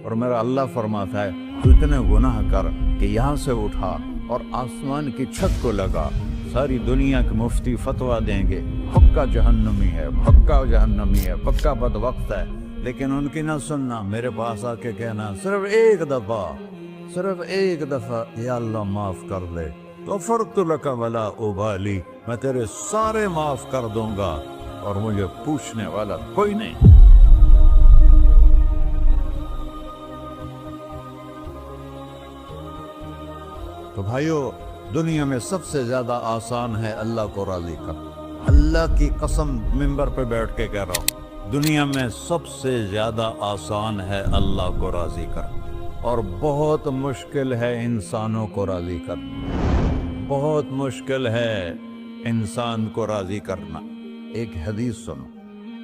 اور میرا اللہ فرماتا ہے تو اتنے گناہ کر کہ یہاں سے اٹھا اور آسمان کی چھت کو لگا، ساری دنیا کے مفتی فتویٰ دیں گے پکا جہنمی ہے، پکا جہنمی ہے، پکا بدبخت ہے، لیکن ان کی نہ سننا، میرے پاس آ کے کہنا صرف ایک دفعہ یا اللہ معاف کر دے، غفرت لک ولا ابالی، میں تیرے سارے معاف کر دوں گا اور مجھے پوچھنے والا کوئی نہیں۔ تو بھائیو، دنیا میں سب سے زیادہ آسان ہے اللہ کو راضی کرنا، اللہ کی قسم ممبر پہ بیٹھ کے کہہ رہا ہوں، دنیا میں سب سے زیادہ آسان ہے اللہ کو راضی کرنا، اور بہت مشکل ہے انسانوں کو راضی کرنا، بہت مشکل ہے انسان کو راضی کرنا۔ ایک حدیث سنو،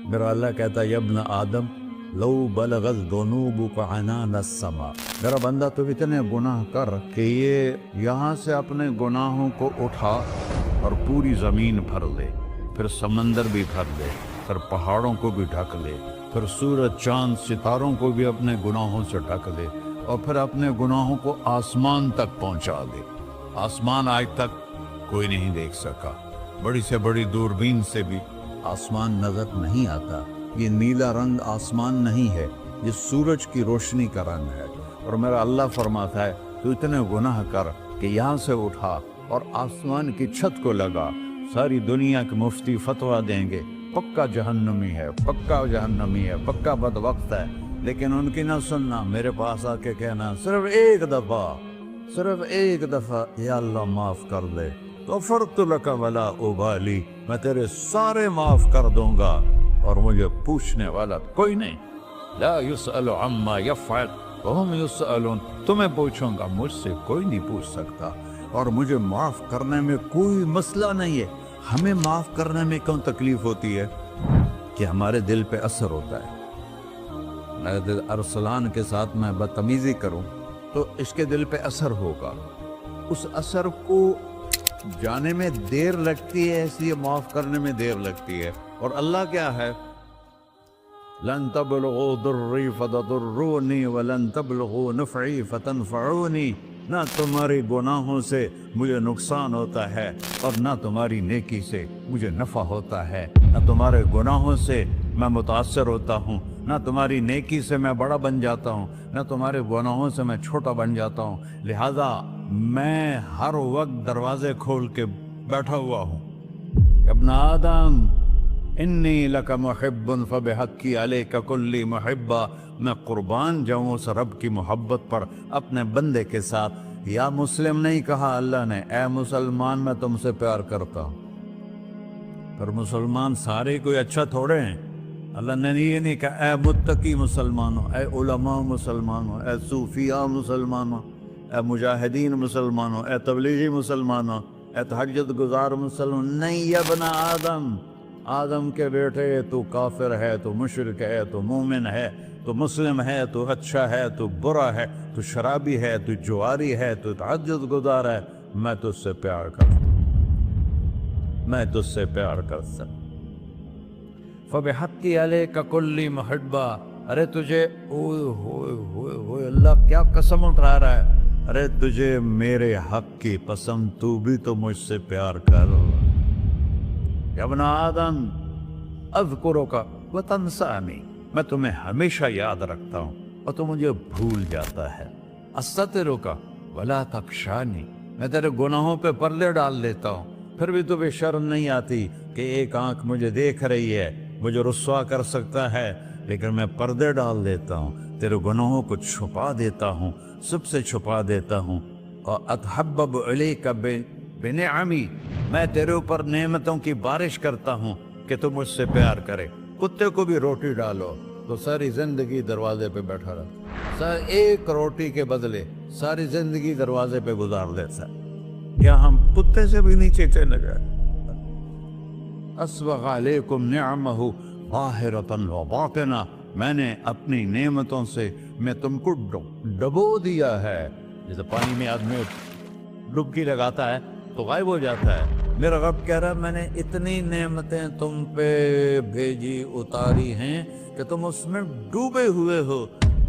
میرا اللہ کہتا ہے یا ابن آدم لو بلغت ذنوبک عنان السماء، میرا بندہ تو اتنے گناہ کر کہ یہ یہاں سے اپنے گناہوں کو اٹھا اور پوری زمین بھر لے، پھر سمندر بھی بھر لے، پھر پہاڑوں کو بھی ڈھک لے، پھر سورج چاند ستاروں کو بھی اپنے گناہوں سے ڈھک لے، اور پھر اپنے گناہوں کو آسمان تک پہنچا دے۔ آسمان آج تک کوئی نہیں دیکھ سکا، بڑی سے بڑی دوربین سے بھی آسمان نظر نہیں آتا، یہ نیلا رنگ آسمان نہیں ہے، یہ سورج کی روشنی کا رنگ ہے۔ اور میرا اللہ فرماتا ہے تو اتنے گناہ کر کہ یہاں سے اٹھا اور آسمان کی چھت کو لگا، ساری دنیا کے مفتی فتویٰ دیں گے پکا جہنمی ہے، پکا جہنمی ہے، پکا بدبخت ہے، لیکن ان کی نہ سننا، میرے پاس آ کے کہنا صرف ایک دفعہ یا اللہ معاف کر دے، غفرت لک ولا ابالی، میں تیرے سارے معاف کر دوں گا اور مجھے پوچھنے والا کوئی نہیں۔ لا يسأل عما يفعل وهم يسألون، تمہیں پوچھوں گا، مجھ سے کوئی نہیں پوچھ سکتا، اور مجھے معاف کرنے میں کوئی مسئلہ نہیں ہے۔ ہمیں معاف کرنے میں کیوں تکلیف ہوتی ہے؟ کہ ہمارے دل پہ اثر ہوتا ہے۔ ارسلان کے ساتھ میں بدتمیزی کروں تو اس کے دل پہ اثر ہوگا، اس اثر کو جانے میں دیر لگتی ہے، اس لیے معاف کرنے میں دیر لگتی ہے۔ اور اللہ کیا ہے؟ لن تبلغوا ضري فتضروني ولن تبلغوا نفعي فتنفعوني، نہ تمہاری گناہوں سے مجھے نقصان ہوتا ہے اور نہ تمہاری نیکی سے مجھے نفع ہوتا ہے، نہ تمہارے گناہوں سے میں متاثر ہوتا ہوں، نہ تمہاری نیکی سے میں بڑا بن جاتا ہوں، نہ تمہارے گناہوں سے میں چھوٹا بن جاتا ہوں، لہذا میں ہر وقت دروازے کھول کے بیٹھا ہوا ہوں۔ ابن آدم انی لک محب فبحقی علیک کلی محبہ، میں قربان جاؤں اس رب کی محبت پر اپنے بندے کے ساتھ۔ یا مسلم نہیں کہا اللہ نے، اے مسلمان میں تم سے پیار کرتا ہوں۔ پر مسلمان سارے کوئی اچھا تھوڑے ہیں، اللہ نے یہ نہیں کہا اے متقی مسلمانوں، اے علماء مسلمانوں، اے صوفیاء مسلمانوں، اے مجاہدین مسلمانوں، اے تبلیغی مسلمانوں، اے تہجد گزار مسلمان، نہیں یا ابن آدم، آدم کے بیٹے، تو کافر ہے، تو مشرک ہے، تو مومن ہے، تو مسلم ہے، تو اچھا ہے، تو برا ہے، تو شرابی ہے، تو جواری ہے، تو تہجد گزار ہے، میں تجھ سے پیار کرتا ہوں، میں تجھ سے پیار کرتا ہوں۔ فبحقی علیک کلی محبہ، ارے تجھے اوئے اللہ کیا قسم اٹھا رہا ہے، ارے تجھے میرے حق کی قسم، تو بھی تو مجھ سے پیار کر۔ یا ابن آدم اذکرک وتنسانی، میں تمہیں ہمیشہ یاد رکھتا ہوں اور تو مجھے بھول جاتا ہے۔ استترک ولا تخشانی، میں تیرے گناہوں پہ پردے ڈال دیتا ہوں، پھر بھی تمہیں شرم نہیں آتی کہ ایک آنکھ مجھے دیکھ رہی ہے، مجھے رسوا کر سکتا ہے، لیکن میں پردے ڈال دیتا ہوں، تیرے گناہوں کو چھپا دیتا ہوں، سب سے چھپا دیتا ہوں۔ اور اتحبب علیک بنعمی، میں تیرے اوپر نعمتوں کی بارش کرتا ہوں کہ تو مجھ سے پیار کرے۔ کتے کو بھی روٹی ڈالو تو ساری زندگی دروازے پہ بیٹھا رہتا، ایک روٹی کے بدلے ساری زندگی دروازے پہ گزار دیتا ہے۔ کیا ہم کتے سے بھی نیچے چلے گئے؟ اسبغ علیکم نعمہ ظاہرۃ و باطنہ، میں نے اپنی نعمتوں سے میں تم کو ڈبو دیا ہے، جیسے پانی میں آدمی ڈبکی لگاتا ہے تو غائب ہو جاتا ہے۔ میرا رب کہہ رہا ہے میں نے اتنی نعمتیں تم پہ بھیجی، اتاری ہیں کہ تم اس میں ڈوبے ہوئے ہو،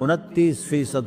29%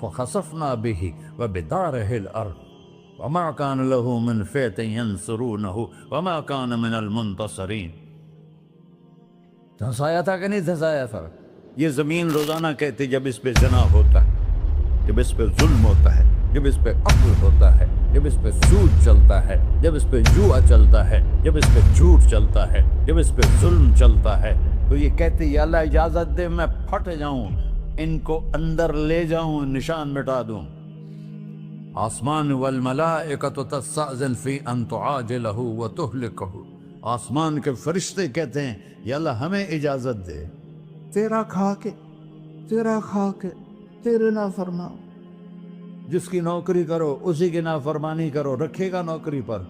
فخسفنا به وبداره الأرض وما كان له من فئة ينصرونه وما كان من المنتصرين. دھنسایا تھا کہ نہیں دھنسایا تھا؟ یہ زمین روزانہ کہتی جب اس پہ زنا ہوتا ہے، جب اس پہ ظلم ہوتا ہے، جب اس پہ قتل ہوتا ہے، جب اس پہ سود چلتا ہے، جب اس پہ جوا چلتا ہے، جب اس پہ جھوٹ چلتا ہے، جب اس پہ ظلم چلتا ہے، تو یہ کہتے یا اللہ اجازت دے میں پھٹ جاؤں، ان کو اندر لے جاؤں، نشان مٹا دوں. آسمان والملائکۃ تستأذن فی ان تعاجلہ وتہلکہ، آسمان کے فرشتے کہتے ہیں یا اللہ ہمیں اجازت دے، تیرا کھا کے تیرے نافرمان، جس کی نوکری کرو اسی کی نافرمانی کرو، رکھے گا نوکری پر.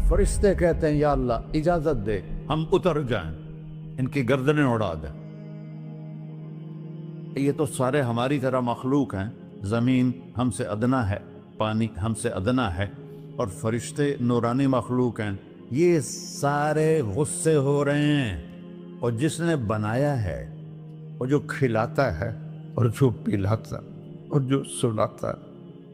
فرشتے کہتے ہیں یا اللہ اجازت دے ہم اتر جائیں، ان کی گردنیں اڑا دیں. یہ تو سارے ہماری طرح مخلوق ہیں، زمین ہم سے ادنا ہے، پانی ہم سے ادنا ہے، اور فرشتے نورانی مخلوق ہیں. یہ سارے غصے ہو رہے ہیں، اور جس نے بنایا ہے، اور جو کھلاتا ہے، اور جو پلاتا، اور جو سلاتا،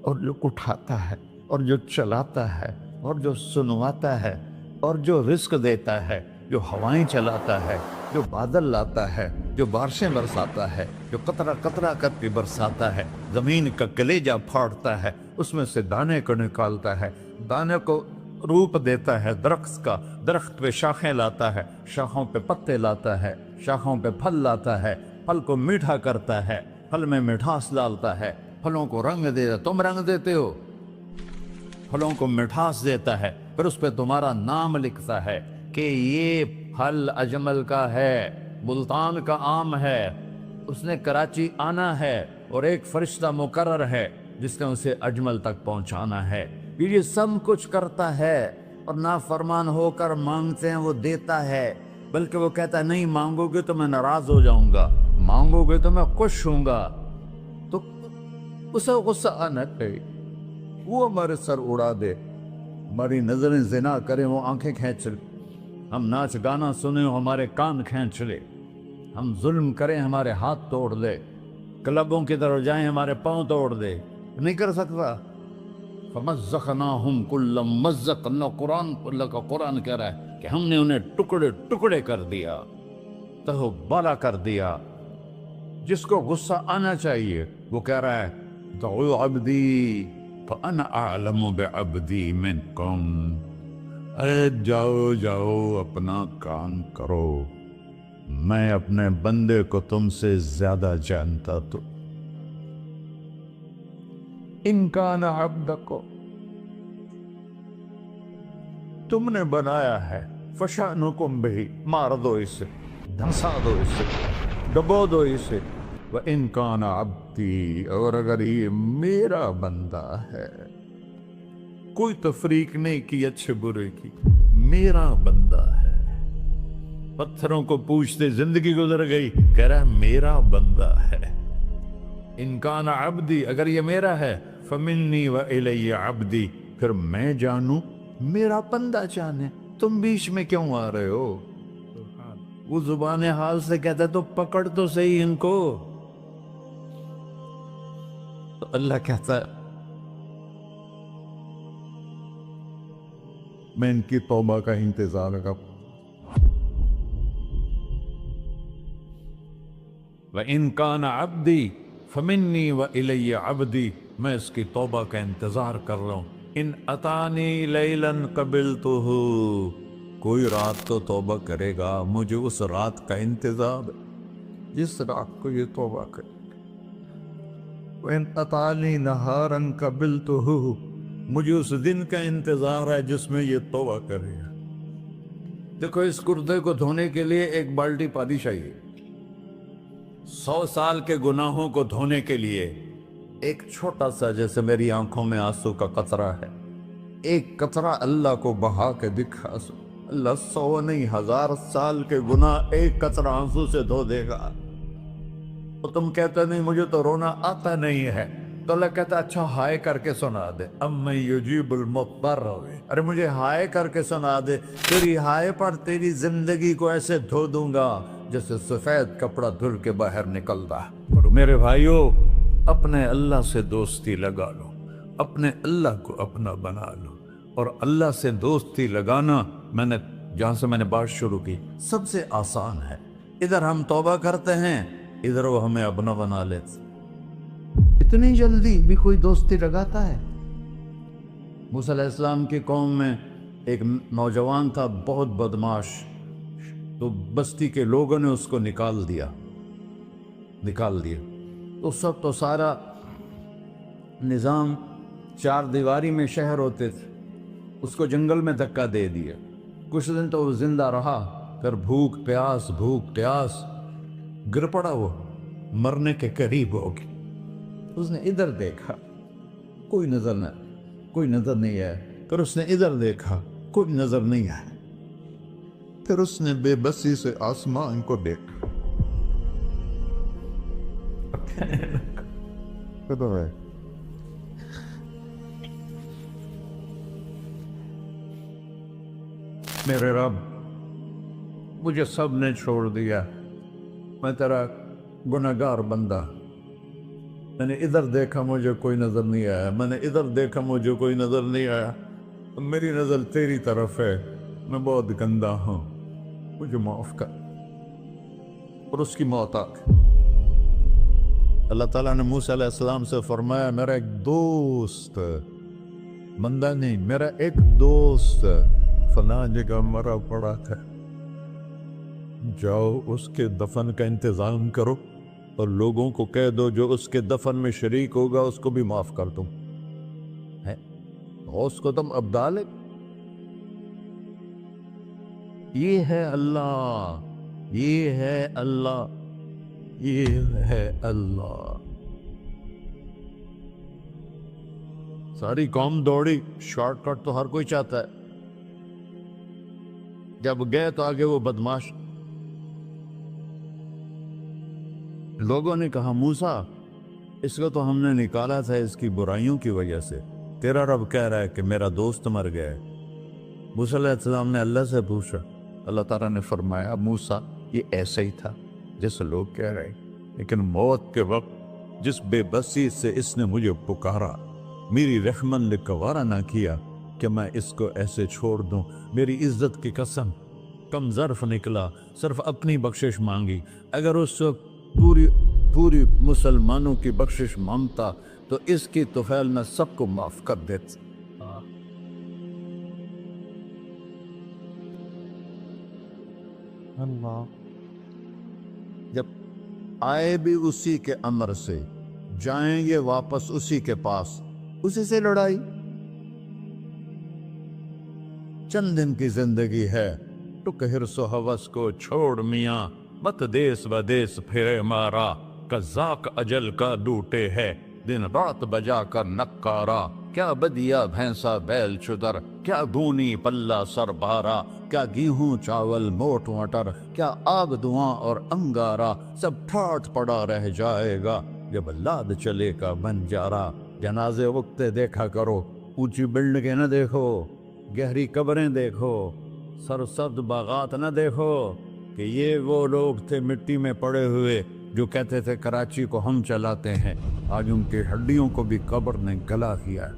اور جو اٹھاتا ہے، اور جو چلاتا ہے، اور جو سنواتا ہے، اور جو رزق دیتا ہے، جو ہوائیں چلاتا ہے، جو بادل لاتا ہے، جو بارشیں برساتا ہے، جو قطرہ قطرہ کر کے برساتا ہے، زمین کا کلیجہ پھاڑتا ہے، اس میں سے دانے کو نکالتا ہے، دانے کو روپ دیتا ہے درخت کا، درخت پہ شاخیں لاتا ہے، شاخوں پہ پتے لاتا ہے، شاخوں پہ پھل لاتا ہے، پھل کو میٹھا کرتا ہے، پھل میں مٹھاس ڈالتا ہے، پھلوں کو رنگ دیتا. تم رنگ دیتے ہو، پھلوں کو مٹھاس دیتا ہے، پھر اس پہ تمہارا نام لکھتا ہے کہ یہ پھل اجمل کا ہے، ملتان کا آم ہے، اس نے کراچی آنا ہے، اور ایک فرشتہ مقرر ہے جس نے اسے اجمل تک پہنچانا ہے. یہ سب کچھ کرتا ہے، اور نافرمان ہو کر مانگتے ہیں وہ دیتا ہے، بلکہ وہ کہتا ہے نہیں مانگو گے تو میں ناراض ہو جاؤں گا، مانگو گے تو میں خوش ہوں گا. تو اسے غصہ آنا چاہیے، وہ ہمارے سر اڑا دے، ہماری نظریں زنا کریں وہ آنکھیں کھینچ لے، ہم ناچ گانا سنیں ہمارے کان کھینچ لے، ہم ظلم کریں ہمارے ہاتھ توڑ دے، کلبوں کی طرف جائیں ہمارے پاؤں توڑ دے. نہیں کر سکتا. فَمَزَّقْنَاهُمْ كُلَّ مُمَزَّقٍ، اللہ کا قرآن کہہ رہا ہے کہ ہم نے انہیں ٹکڑے ٹکڑے کر دیا، تہو بالا کر دیا. جس کو غصہ آنا چاہیے وہ کہہ رہا ہے دعو عبدی فَأَنَا أَعْلَمُ بِعَبْدِي مِنْكُمْ، اے جاؤ جاؤ اپنا کام کرو، میں اپنے بندے کو تم سے زیادہ جانتا. تو ان کان عبدکو، تم نے بنایا ہے، فشانکم بہی، مار دو اسے، دھنسا دو اسے، ڈبو دو اسے. وَإِن كَانَ عَبْدِي، اور اگر یہ میرا بندہ ہے، کوئی تفریق نہیں کی اچھے برے کی، میرا بندہ ہے. پتھروں کو پوچھتے زندگی گزر گئی، کہہ رہا ہے میرا بندہ ہے. ان کان عبدی، اگر یہ میرا ہے، فمنی والی عبدی، پھر میں جانوں میرا بندہ جانے. تم بیچ میں کیوں آ رہے ہو؟ وہ زبان حال سے کہتا ہے تو پکڑ تو صحیح ان کو. تو اللہ کہتا ہے میں ان کی توبہ کا انتظار کروں. وَإِن كَانَ عَبْدِي فَمِنِّي وَإِلَيَّ عَبْدِي، میں اس کی توبہ کا انتظار کر رہا ہوں. ان اتانی لیلاً قبلتہ، کوئی رات تو توبہ کرے گا، مجھے اس رات کا انتظار جس رات کو یہ توبہ کرے. وَإِن أَتَانِي نَهَارًا قَبِلْتُهُ، مجھے اس دن کا انتظار ہے جس میں یہ توبہ کرے گا. دیکھو اس کردے کو دھونے کے لیے ایک بالٹی پانی چاہیے، 100 سال کے گناہوں کو دھونے کے لیے ایک چھوٹا سا، جیسے میری آنکھوں میں آنسو کا قطرہ ہے، ایک قطرہ اللہ کو بہا کے دکھا سو، اللہ 100 نہیں 1000 سال کے گناہ ایک قطرہ آنسو سے دھو دے گا. تو تم کہتے نہیں مجھے تو رونا آتا نہیں ہے، تو اللہ کہتا اچھا ہائے کر کے سنا دے. اَمَّن يُجِيبُ الْمُضْطَرَّ، ارے مجھے ہائے کر کے سنا دے، تیری ہائے پر تیری زندگی کو ایسے دھو دوں گا جیسے سفید کپڑا دھل کے باہر نکلتا. اور میرے بھائیو، اپنے اللہ سے دوستی لگا لو، اپنے اللہ کو اپنا بنا لو۔ اور اللہ سے دوستی لگانا، جہاں سے میں نے بات شروع کی، سب سے آسان ہے۔ ادھر ہم توبہ کرتے ہیں، ادھر وہ ہمیں اپنا بنا لیتے۔ اتنی جلدی بھی کوئی دوستی لگاتا ہے؟ موسیٰ علیہ السلام کی قوم میں ایک نوجوان تھا، بہت بدماش، تو بستی کے لوگوں نے اس کو نکال دیا۔ تو سارا نظام چار دیواری میں شہر ہوتے تھے، اس کو جنگل میں دھکا دے دیا۔ کچھ دن تو وہ زندہ رہا، پھر بھوک پیاس گر پڑا، وہ مرنے کے قریب ہو گیا۔ اس نے ادھر دیکھا، کوئی نظر نہیں آیا۔ پھر اس نے ادھر دیکھا، کوئی نظر نہیں آیا۔ پھر اس نے بے بسی سے آسمان کو دیکھا۔ میرے رب، مجھے سب نے چھوڑ دیا، میں تیرا گناہگار بندہ۔ میں نے ادھر دیکھا، مجھے کوئی نظر نہیں آیا، میں نے ادھر دیکھا، مجھے کوئی نظر نہیں آیا۔ میری نظر تیری طرف ہے، میں بہت گندا ہوں، مجھے معاف کر۔ اور اس کی موت آ گئی۔ اللہ تعالیٰ نے موسیٰ علیہ السلام سے فرمایا، میرا ایک دوست، بندہ نہیں، میرا ایک دوست فلاں جگہ مرا پڑا تھا، جاؤ اس کے دفن کا انتظام کرو اور لوگوں کو کہہ دو جو اس کے دفن میں شریک ہوگا اس کو بھی معاف کر دوں۔ اس کو تم ابدال ہے۔ یہ ہے اللہ، یہ ہے اللہ، یہ ہے اللہ۔ ساری قوم دوڑی، شارٹ کٹ تو ہر کوئی چاہتا ہے۔ جب گئے تو آگے وہ بدماش، لوگوں نے کہا موسیٰ اس کو تو ہم نے نکالا تھا اس کی برائیوں کی وجہ سے، تیرا رب کہہ رہا ہے کہ میرا دوست مر گیا ہے۔ موسیٰ علیہ السلام نے اللہ سے پوچھا، اللہ تعالیٰ نے فرمایا موسیٰ یہ ایسا ہی تھا جیسے لوگ کہہ رہے، لیکن موت کے وقت جس بے بسی سے اس نے مجھے پکارا، میری رحمت نے گوارا نہ کیا کہ میں اس کو ایسے چھوڑ دوں۔ میری عزت کی قسم، کم ظرف نکلا، صرف اپنی بخشش مانگی۔ اگر اس وقت پوری مسلمانوں کی بخشش مانگتا تو اس کی طفیل میں سب کو معاف کر دیتا۔ اللہ جب آئے بھی اسی کے امر سے، جائیں گے واپس اسی کے پاس، اسی سے لڑائی۔ چند دن کی زندگی ہے، ٹک حرص و ہوس کو چھوڑ میاں، مت دیس بدیس پھرے مارا، قزاق اجل کا ڈوٹے ہے، دن رات بجا کر نکارا، کیا بدیا بھینسا بیل چدر، کیا گونی پلہ سر بارا، کیا گیہوں چاول موٹ مٹر، کیا آگ دھواں اور انگارا، سب ٹھاٹھ پڑا رہ جائے گا جب لاد چلے کا بنجارا۔ جنازے وقتے دیکھا کرو، اونچی بلڈنگیں نہ دیکھو، گہری قبریں دیکھو، سرسبز باغات نہ دیکھو کہ یہ وہ لوگ تھے مٹی میں پڑے ہوئے جو کہتے تھے کراچی کو ہم چلاتے ہیں۔ آج ان کی ہڈیوں کو بھی قبر نے گلا کیا ہے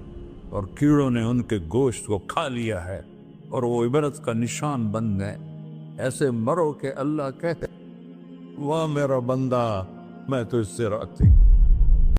اور کیڑوں نے ان کے گوشت کو کھا لیا ہے اور وہ عبرت کا نشان بن گئے۔ ایسے مرو کہ اللہ کہتے واہ میرا بندہ، میں تو اس سے راضی۔